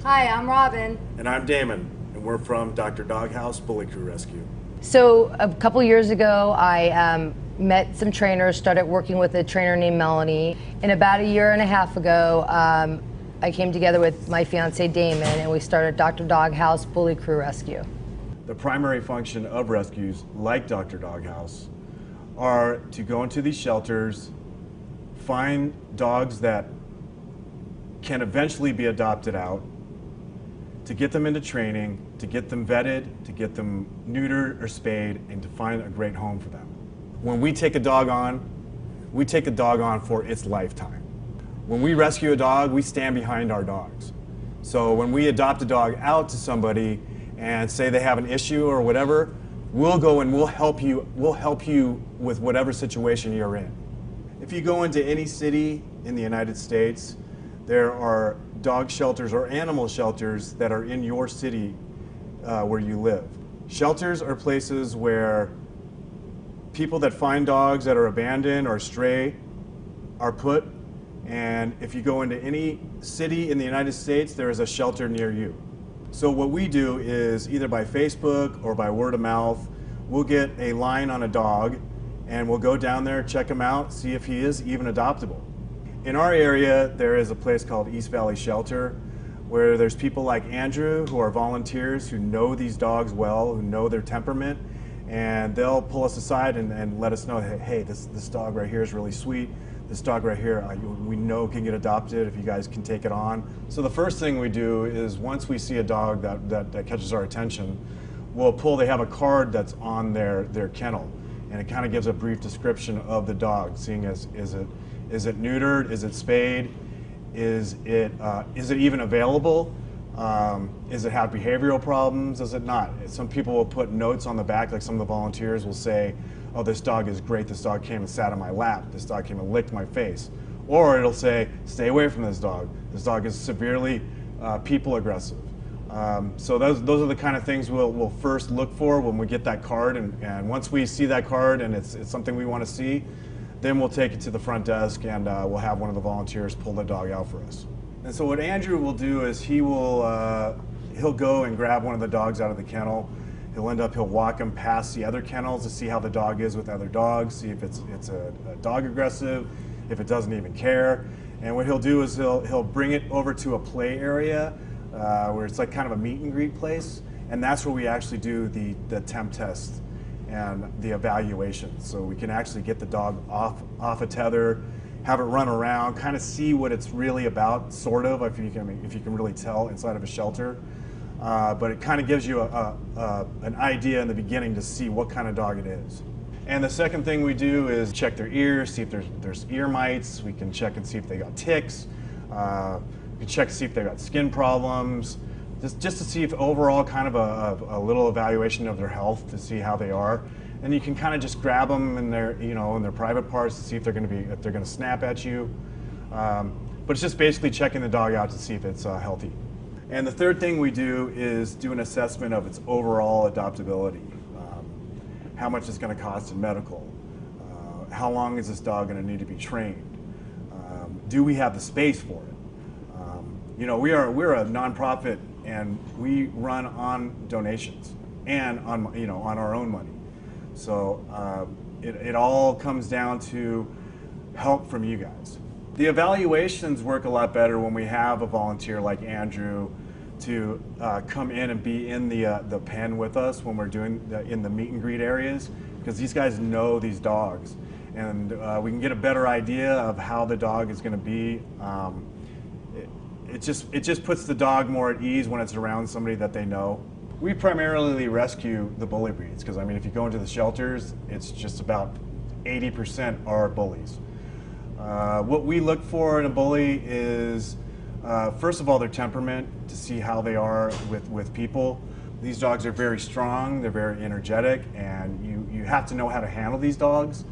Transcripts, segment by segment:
Hi, I'm Robin. And I'm Damon, and we're from Dr. Doghouse Bully Crew Rescue. So a couple years ago, I met some trainers, started working with a trainer named Melanie. And about a year and a half ago, I came together with my fiance Damon, and we started Dr. Doghouse Bully Crew Rescue. The primary function of rescues like Dr. Doghouse are to go into these shelters, find dogs that can eventually be adopted out, to get them into training, to get them vetted, to get them neutered or spayed, and to find a great home for them. When we take a dog on, we take a dog on for its lifetime. When we rescue a dog, we stand behind our dogs. So when we adopt a dog out to somebody and say they have an issue or whatever, we'll go and we'll help you with whatever situation you're in. If you go into any city in the United States, there are dog shelters or animal shelters that are in your city where you live. Shelters are places where people that find dogs that are abandoned or stray are put, and if you go into any city in the United States, there is a shelter near you. So what we do is either by Facebook or by word of mouth, we'll get a line on a dog and we'll go down there, check him out, see if he is even adoptable. In our area, there is a place called East Valley Shelter where there's people like Andrew who are volunteers who know these dogs well, who know their temperament, and they'll pull us aside and let us know, hey, this dog right here is really sweet. This dog right here, we know can get adopted if you guys can take it on. So the first thing we do is once we see a dog that catches our attention, they have a card that's on their kennel, and it kind of gives a brief description of the dog, seeing as is it neutered? Is it spayed? Is it even available? Is it have behavioral problems? Does it not? Some people will put notes on the back, like some of the volunteers will say, oh, this dog is great. This dog came and sat on my lap. This dog came and licked my face. Or it'll say, stay away from this dog. This dog is severely people aggressive. So those are the kind of things we'll first look for when we get that card. And once we see that card and it's something we want to see, then we'll take it to the front desk and we'll have one of the volunteers pull the dog out for us. And so what Andrew will do is he'll go and grab one of the dogs out of the kennel. He'll walk him past the other kennels to see how the dog is with other dogs, see if it's a dog aggressive, if it doesn't even care. And what he'll do is he'll bring it over to a play area where it's like kind of a meet and greet place. And that's where we actually do the temp test and the evaluation. So we can actually get the dog off a tether, have it run around, kind of see what it's really about, sort of, if you can really tell inside of a shelter. But it kind of gives you an idea in the beginning to see what kind of dog it is. And the second thing we do is check their ears, see if there's ear mites. We can check and see if they got ticks. We can check to see if they got skin problems. Just to see if overall kind of a little evaluation of their health to see how they are. And you can kind of just grab them in their private parts to see if they're going to snap at you. But it's just basically checking the dog out to see if it's healthy. And the third thing we do is do an assessment of its overall adoptability. How much it's going to cost in medical? How long is this dog going to need to be trained? Do we have the space for it? We're a nonprofit and we run on donations and on our own money. So it all comes down to help from you guys. The evaluations work a lot better when we have a volunteer like Andrew to come in and be in the pen with us when we're doing in the meet and greet areas, because these guys know these dogs, and we can get a better idea of how the dog is going to be. It just puts the dog more at ease when it's around somebody that they know. We primarily rescue the bully breeds, because I mean, if you go into the shelters, it's just about 80% are bullies. What we look for in a bully is, first of all, their temperament, to see how they are with people. These dogs are very strong, they're very energetic, and you have to know how to handle these dogs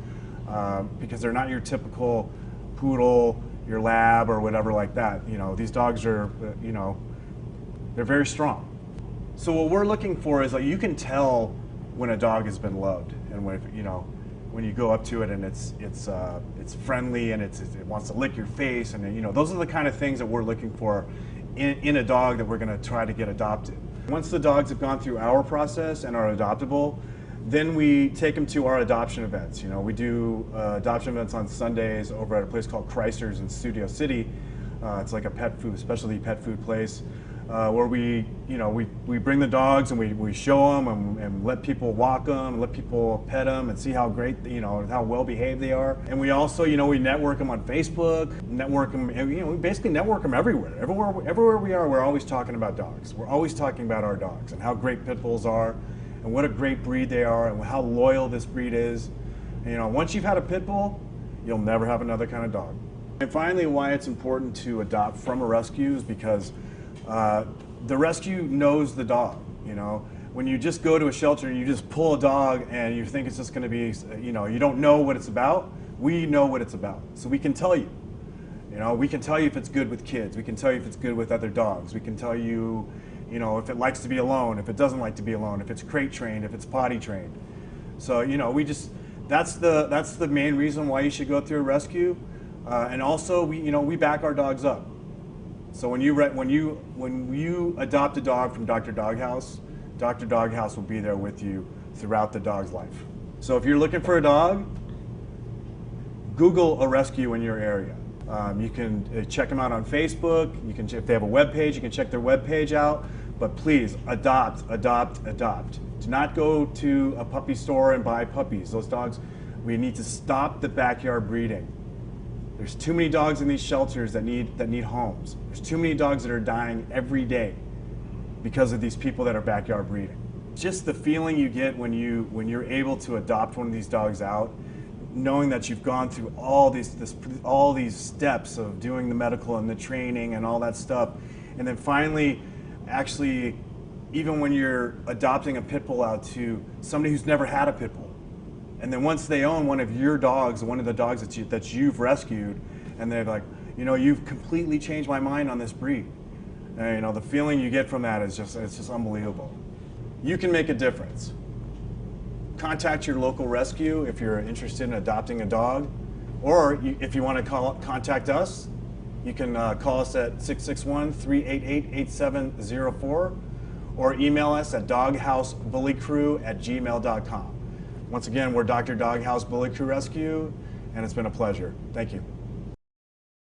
because they're not your typical poodle, your lab, or whatever like that. These dogs are, they're very strong. So what we're looking for is, like, you can tell when a dog has been loved, and when you go up to it and it's friendly and it wants to lick your face, and those are the kind of things that we're looking for in a dog that we're going to try to get adopted. Once the dogs have gone through our process and are adoptable, then we take them to our adoption events. You know, we do adoption events on Sundays over at a place called Chrysler's in Studio City. It's like a pet food, specialty pet food place, where we bring the dogs and we show them and let people walk them, let people pet them and see how great, how well behaved they are. And we also, we network them on Facebook, network them, and, we basically network them everywhere. Everywhere we are, we're always talking about dogs. We're always talking about our dogs and how great pit bulls are, and what a great breed they are, and how loyal this breed is. And, once you've had a pit bull, you'll never have another kind of dog. And finally, why it's important to adopt from a rescue is because the rescue knows the dog. When you just go to a shelter and you just pull a dog and you think it's just going to be, you don't know what it's about, we know what it's about. So we can tell you. We can tell you if it's good with kids. We can tell you if it's good with other dogs. We can tell you, if it likes to be alone, if it doesn't like to be alone, if it's crate trained, if it's potty trained. So, that's the main reason why you should go through a rescue. And also, we back our dogs up. So when you adopt a dog from Dr. Doghouse, Dr. Doghouse will be there with you throughout the dog's life. So if you're looking for a dog, Google a rescue in your area. You can check them out on Facebook. If they have a web page, you can check their web page out. But please, adopt, adopt, adopt. Do not go to a puppy store and buy puppies. Those dogs, we need to stop the backyard breeding. There's too many dogs in these shelters that need homes. There's too many dogs that are dying every day because of these people that are backyard breeding. Just the feeling you get when you're able to adopt one of these dogs out, knowing that you've gone through all these steps of doing the medical and the training and all that stuff, and then finally, actually, even when you're adopting a pit bull out to somebody who's never had a pit bull, and then once they own one of your dogs, one of the dogs that you've rescued, and they're like, you've completely changed my mind on this breed. And, the feeling you get from that is it's just unbelievable. You can make a difference. Contact your local rescue if you're interested in adopting a dog, or if you want to contact us, you can call us at 661-388-8704, or email us at doghousebullycrew@gmail.com. Once again, we're Dr. Doghouse Bully Crew Rescue, and it's been a pleasure. Thank you.